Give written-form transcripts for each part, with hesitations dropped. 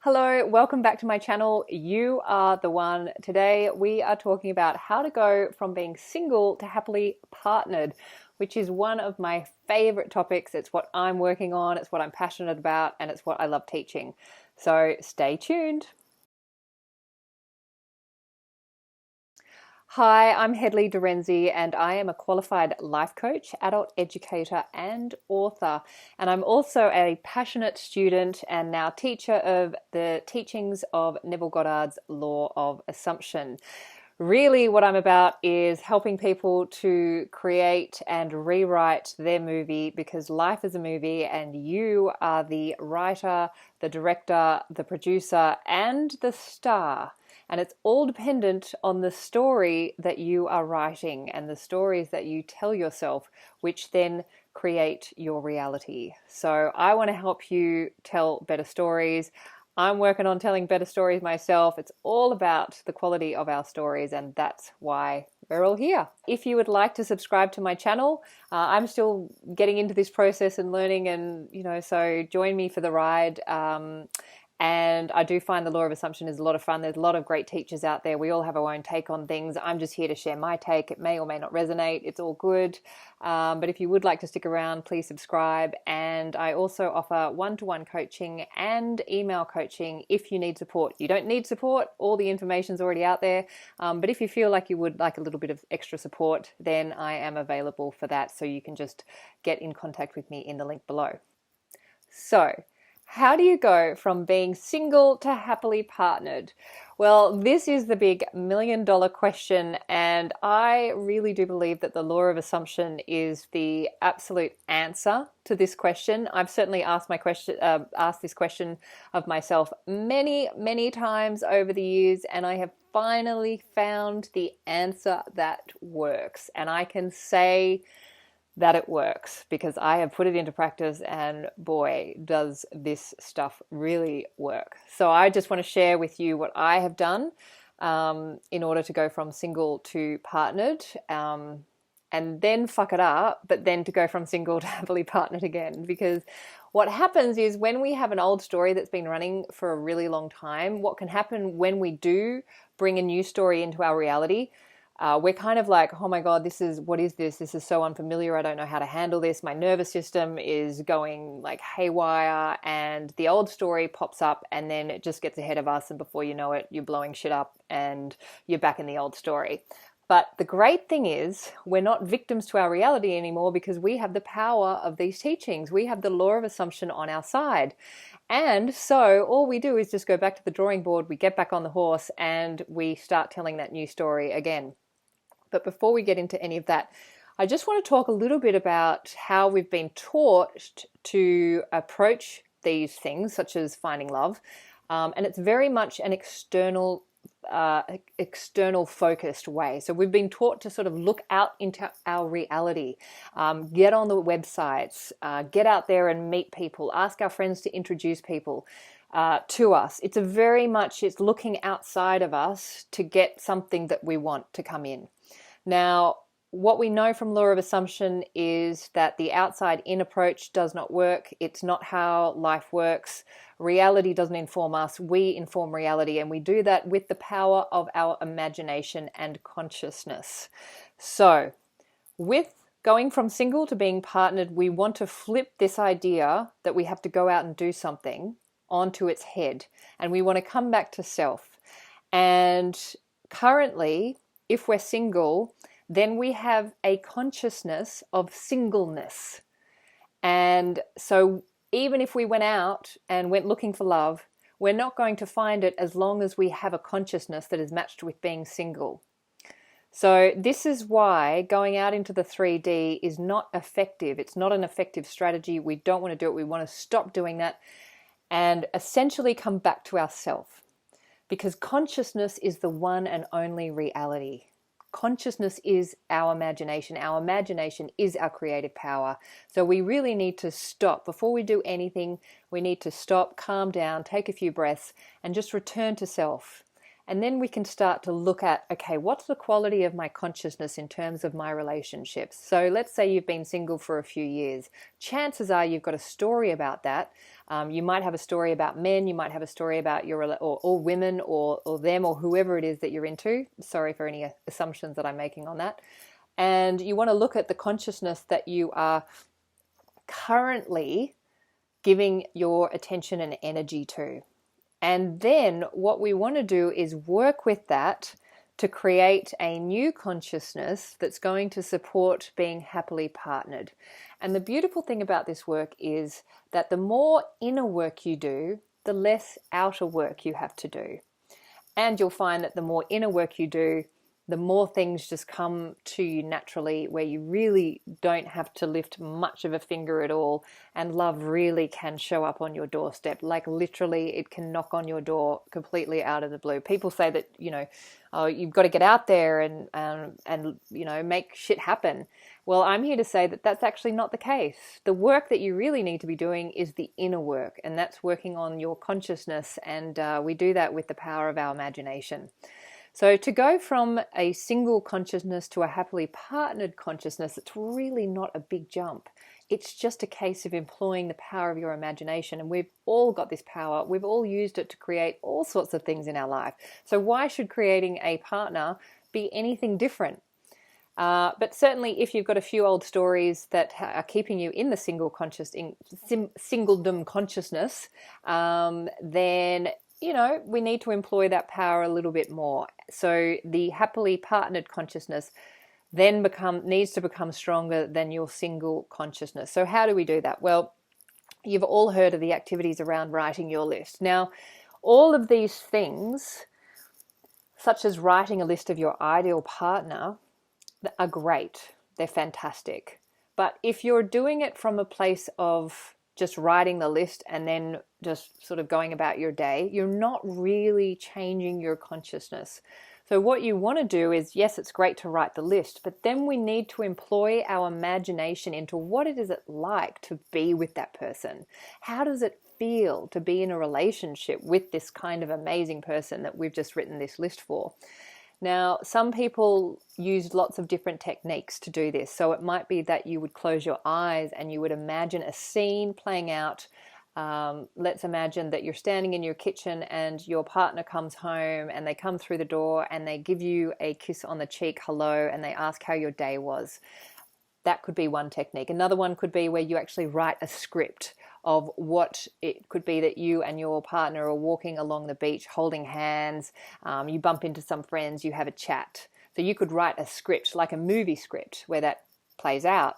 Hello, welcome back to my channel. You are the one. Today we are talking about how to go from being single to happily partnered, which is one of my favorite topics. It's what I'm working on, it's what I'm passionate about, and it's what I love teaching. So stay tuned. Hi, I'm Hedley Dorenzi, and I am a qualified life coach, adult educator, and author. And I'm also a passionate student and now teacher of the teachings of Neville Goddard's Law of Assumption. Really, what I'm about is helping people to create and rewrite their movie, because life is a movie and you are the writer, the director, the producer, and the star. And it's all dependent on the story that you are writing and the stories that you tell yourself, which then create your reality. So I want to help you tell better stories. I'm working on telling better stories myself. It's all about the quality of our stories, and that's why we're all here. If you would like to subscribe to my channel, I'm still getting into this process and learning, and so join me for the ride. And I do find the law of assumption is a lot of fun. There's a lot of great teachers out there. We all have our own take on things. I'm just here to share my take. It may or may not resonate. It's all good. But if you would like to stick around, please subscribe. And I also offer one-to-one coaching and email coaching if you need support. You don't need support. All the information's already out there. But if you feel like you would like a little bit of extra support, then I am available for that. So you can just get in contact with me in the link below. So, how do you go from being single to happily partnered? Well, this is the big $1,000,000 question, and I really do believe that the law of assumption is the absolute answer to this question. I've certainly asked this question of myself many, many times over the years, and I have finally found the answer that works. And I can say that it works because I have put it into practice, and boy, does this stuff really work. So I just want to share with you what I have done in order to go from single to partnered, and then fuck it up, but then to go from single to happily partnered again. Because what happens is when we have an old story that's been running for a really long time, what can happen when we do bring a new story into our reality, we're kind of like, oh my God, what is this? This is so unfamiliar. I don't know how to handle this. My nervous system is going like haywire, and the old story pops up, and then it just gets ahead of us. And before you know it, you're blowing shit up and you're back in the old story. But the great thing is we're not victims to our reality anymore, because we have the power of these teachings. We have the law of assumption on our side. And so all we do is just go back to the drawing board, we get back on the horse, and we start telling that new story again. But before we get into any of that, I just want to talk a little bit about how we've been taught to approach these things, such as finding love. And it's very much an external focused way. So we've been taught to sort of look out into our reality, get on the websites, get out there and meet people, ask our friends to introduce people to us. It's looking outside of us to get something that we want to come in. Now, what we know from law of assumption is that the outside-in approach does not work. It's not how life works. Reality doesn't inform us. We inform reality, and we do that with the power of our imagination and consciousness. So, with going from single to being partnered, we want to flip this idea that we have to go out and do something onto its head, and we want to come back to self. And currently, if we're single, then we have a consciousness of singleness. And so even if we went out and went looking for love, we're not going to find it as long as we have a consciousness that is matched with being single. So this is why going out into the 3D is not effective. It's not an effective strategy. We don't want to do it. We want to stop doing that and essentially come back to ourself. Because consciousness is the one and only reality. Consciousness is our imagination. Our imagination is our creative power. So we really need to stop. Before we do anything, we need to stop, calm down, take a few breaths, and just return to self. And then we can start to look at, okay, what's the quality of my consciousness in terms of my relationships? So let's say you've been single for a few years. Chances are you've got a story about that. You might have a story about men, you might have a story about or women or them or whoever it is that you're into. Sorry for any assumptions that I'm making on that. And you want to look at the consciousness that you are currently giving your attention and energy to. And then what we want to do is work with that to create a new consciousness that's going to support being happily partnered. And the beautiful thing about this work is that the more inner work you do, the less outer work you have to do. And you'll find that the more inner work you do, the more things just come to you naturally, where you really don't have to lift much of a finger at all, and love really can show up on your doorstep. Like literally it can knock on your door completely out of the blue. People say that, oh, you've got to get out there and make shit happen. Well, I'm here to say that that's actually not the case. The work that you really need to be doing is the inner work, and that's working on your consciousness, and we do that with the power of our imagination. So to go from a single consciousness to a happily partnered consciousness, it's really not a big jump. It's just a case of employing the power of your imagination. And we've all got this power. We've all used it to create all sorts of things in our life. So why should creating a partner be anything different? But certainly if you've got a few old stories that are keeping you in the singledom consciousness, then we need to employ that power a little bit more. So the happily partnered consciousness then needs to become stronger than your single consciousness. So how do we do that? Well, you've all heard of the activities around writing your list. Now, all of these things, such as writing a list of your ideal partner, are great. They're fantastic. But if you're doing it from a place of just writing the list and then just sort of going about your day, you're not really changing your consciousness. So what you want to do is, yes, it's great to write the list, but then we need to employ our imagination into what it is like to be with that person. How does it feel to be in a relationship with this kind of amazing person that we've just written this list for? Now, some people use lots of different techniques to do this. So it might be that you would close your eyes and you would imagine a scene playing out. Let's imagine that you're standing in your kitchen and your partner comes home and they come through the door and they give you a kiss on the cheek, hello, and they ask how your day was. That could be one technique. Another one could be where you actually write a script of what it could be that you and your partner are walking along the beach holding hands, you bump into some friends, you have a chat. So you could write a script, like a movie script, where that plays out.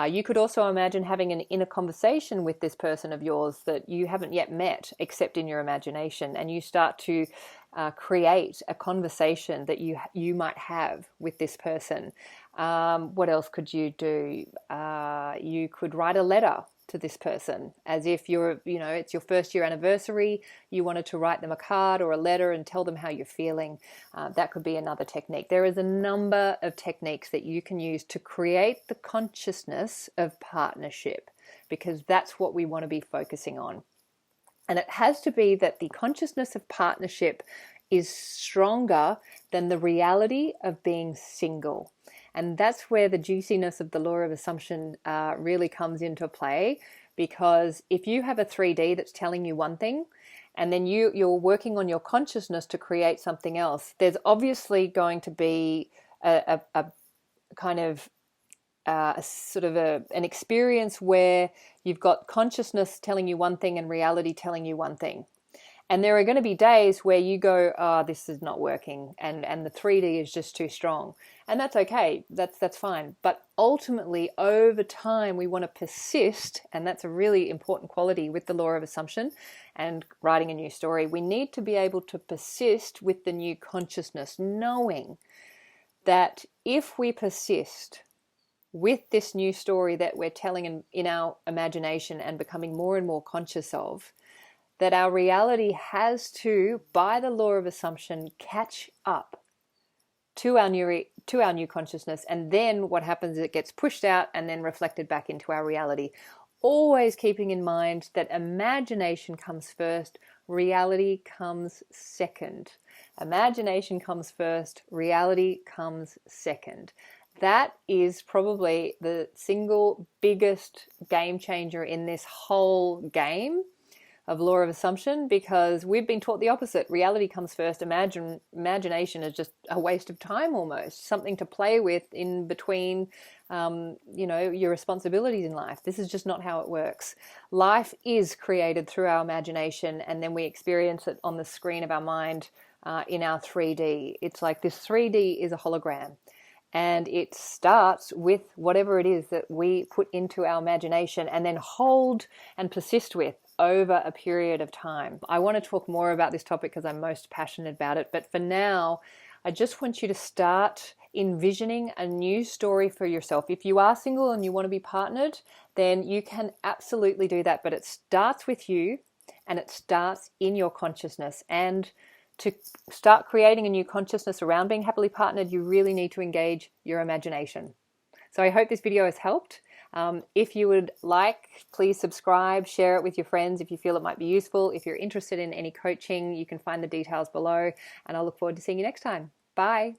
You could also imagine having an inner conversation with this person of yours that you haven't yet met, except in your imagination, and you start to create a conversation that you might have with this person. What else could you do? You could write a letter to this person, as if it's your first year anniversary, you wanted to write them a card or a letter and tell them how you're feeling. That could be another technique. There is a number of techniques that you can use to create the consciousness of partnership, because that's what we want to be focusing on. And it has to be that the consciousness of partnership is stronger than the reality of being single. And that's where the juiciness of the law of assumption really comes into play, because if you have a 3D that's telling you one thing, and then you're working on your consciousness to create something else, there's obviously going to be a kind of an experience where you've got consciousness telling you one thing and reality telling you one thing. And there are going to be days where you go, oh, this is not working, and the 3D is just too strong. And that's okay, that's fine. But ultimately, over time, we want to persist, and that's a really important quality with the law of assumption and writing a new story. We need to be able to persist with the new consciousness, knowing that if we persist with this new story that we're telling in our imagination and becoming more and more conscious of, that our reality has to, by the law of assumption, catch up to our new consciousness, and then what happens is it gets pushed out and then reflected back into our reality. Always keeping in mind that imagination comes first, reality comes second. Imagination comes first, reality comes second. That is probably the single biggest game changer in this whole game of law of assumption, because we've been taught the opposite. Reality comes first. Imagination is just a waste of time, almost something to play with in between your responsibilities in life. This is just not how it works. Life is created through our imagination, and then we experience it on the screen of our mind in our 3D. It's like this 3D is a hologram, and it starts with whatever it is that we put into our imagination and then hold and persist with over a period of time. I want to talk more about this topic because I'm most passionate about it, but for now, I just want you to start envisioning a new story for yourself. If you are single and you want to be partnered, then you can absolutely do that, but it starts with you and it starts in your consciousness. And to start creating a new consciousness around being happily partnered, you really need to engage your imagination. So I hope this video has helped. If you would like, please subscribe, share it with your friends if you feel it might be useful. If you're interested in any coaching, you can find the details below, and I look forward to seeing you next time. Bye.